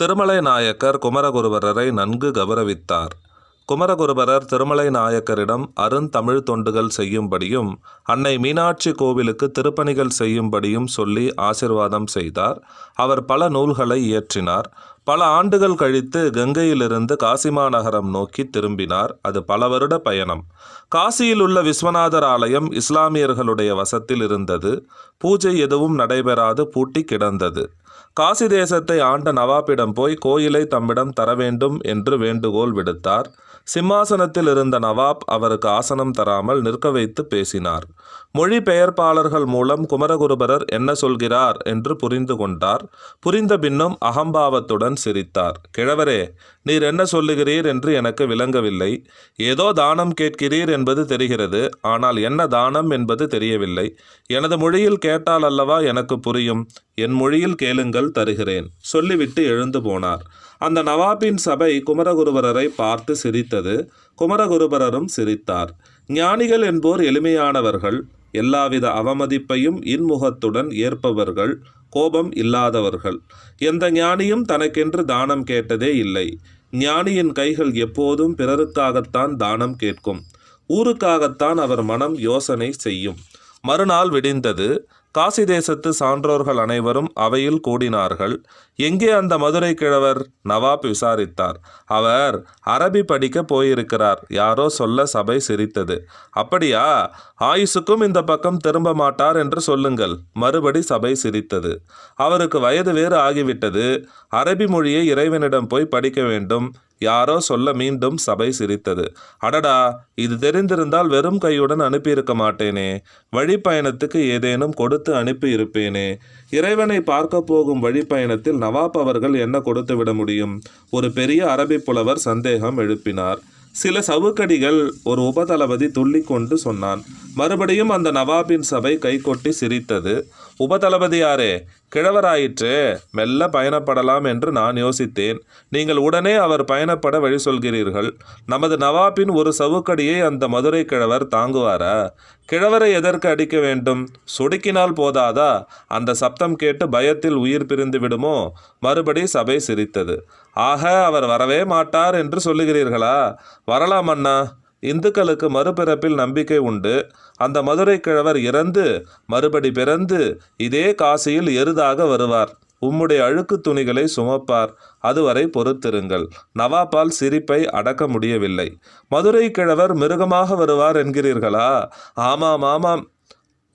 திருமலை நாயக்கர் குமரகுருபரரை நன்கு கௌரவித்தார். குமரகுருபரர் திருமலை நாயக்கரிடம் அருந்தமிழ் தொண்டுகள் செய்யும்படியும் அன்னை மீனாட்சி கோவிலுக்கு திருப்பணிகள் செய்யும்படியும் சொல்லி ஆசிர்வாதம் செய்தார். அவர் பல நூல்களை இயற்றினார். பல ஆண்டுகள் கழித்து கங்கையிலிருந்து காசிமாநகரம் நோக்கி திரும்பினார். அது பல வருட பயணம். காசியில் உள்ள விஸ்வநாதர் ஆலயம் இஸ்லாமியர்களுடைய வசத்தில் இருந்தது. பூஜை எதுவும் நடைபெறாது பூட்டி கிடந்தது. காசி தேசத்தை ஆண்ட நவாபிடம் போய் கோயிலை தம்மிடம் தர வேண்டும் என்று வேண்டுகோள் விடுத்தார். சிம்மாசனத்தில் இருந்த நவாப் அவருக்கு ஆசனம் தராமல் நிற்க வைத்து பேசினார். மொழிபெயர்ப்பாளர்கள் மூலம் குமரகுருபரர் என்ன சொல்கிறார் என்று புரிந்து கொண்டார். புரிந்த பின்னும் அகம்பாவத்துடன் சிரித்தார். கிழவரே, நீர் என்ன சொல்லுகிறீர் என்று எனக்கு விளங்கவில்லை. ஏதோ தானம் கேட்கிறீர் என்பது தெரிகிறது. ஆனால் என்ன தானம் என்பது தெரியவில்லை. எனது மொழியில் கேட்டால் அல்லவா எனக்கு புரியும். என் மொழியில் கேளுங்கள், தருகிறேன் சொல்லிவிட்டு எழுந்து போனார். அந்த நவாபின் சபை குமரகுருபரரை பார்த்து சிரித்தது. குமரகுருபரரும் சிரித்தார். ஞானிகள் என்போர் எளிமையானவர்கள், எல்லாவித அவமதிப்பையும் இன்முகத்துடன் ஏற்பவர்கள், கோபம் இல்லாதவர்கள். எந்த ஞானியும் தனக்கென்று தானம் கேட்டதே இல்லை. ஞானியின் கைகள் எப்போதும் பிறருக்காகத்தான் தானம் கேட்கும். ஊருக்காகத்தான் அவர் மனம் யோசனை செய்யும். மறுநாள் விடிந்தது. காசி தேசத்து சான்றோர்கள் அனைவரும் அவையில் கூடினார்கள். எங்கே அந்த மதுரை கிழவர்? நவாப் விசாரித்தார். அவர் அரபி படிக்க போயிருக்கிறார். யாரோ சொல்ல சபை சிரித்தது. அப்படியா? ஆயுசுக்கும் இந்த பக்கம் திரும்ப மாட்டார் என்று சொல்லுங்கள். மறுபடி சபை சிரித்தது. அவருக்கு வயது வேறு ஆகிவிட்டது. அரபி மொழியை இறைவனிடம் போய் படிக்க வேண்டும். யாரோ சொல்ல மீண்டும் சபை சிரித்தது. அடடா, இது தெரிந்திருந்தால் வெறும் கையுடன் அனுப்பியிருக்க மாட்டேனே. வழிப்பயணத்துக்கு ஏதேனும் கொடுத்து அனுப்பி இருப்பேனே. இறைவனை பார்க்க போகும் வழிப்பயணத்தில் நவாப் அவர்கள் என்ன கொடுத்து விட முடியும்? ஒரு பெரிய அரபி புலவர் சந்தேகம் எழுப்பினார். சில சவுக்கடிகள் ஒரு உபதளபதி துள்ளி கொண்டு சொன்னான். மறுபடியும் அந்த நவாபின் சபை கைகொட்டி சிரித்தது. உபதளபதியாரே, கிழவராயிற்றே, மெல்ல பயணப்படலாம் என்று நான் யோசித்தேன். நீங்கள் உடனே அவர் பயணப்பட வழி சொல்கிறீர்கள். நமது நவாபின் ஒரு சவுக்கடியை அந்த மதுரை கிழவர் தாங்குவாரா? கிழவரை எதற்கு அடிக்க வேண்டும்? சொடுக்கினால் போதாதா? அந்த சப்தம் கேட்டு பயத்தில் உயிர் பிரிந்து விடுமோ? மறுபடி சபை சிரித்தது. ஆக, அவர் வரவே மாட்டார் என்று சொல்லுகிறீர்களா? வரலாம் அண்ணா. இந்துக்களுக்கு மறுபிறப்பில் நம்பிக்கை உண்டு. அந்த மதுரை கிழவர் இறந்து மறுபடி பிறந்து இதே காசியில் எருதாக வருவார். உம்முடைய அழுக்கு துணிகளை சுமப்பார். அதுவரை பொறுத்திருங்கள். நவாப்பால் சிரிப்பை அடக்க முடியவில்லை. மதுரை கிழவர் மிருகமாக வருவார் என்கிறீர்களா? ஆமாம் ஆமாம்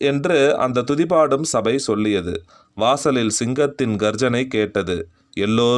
என்று அந்த துதிபாடும் சபை சொல்லியது. வாசலில் சிங்கத்தின் கர்ஜனை கேட்டது. எல்லோரும்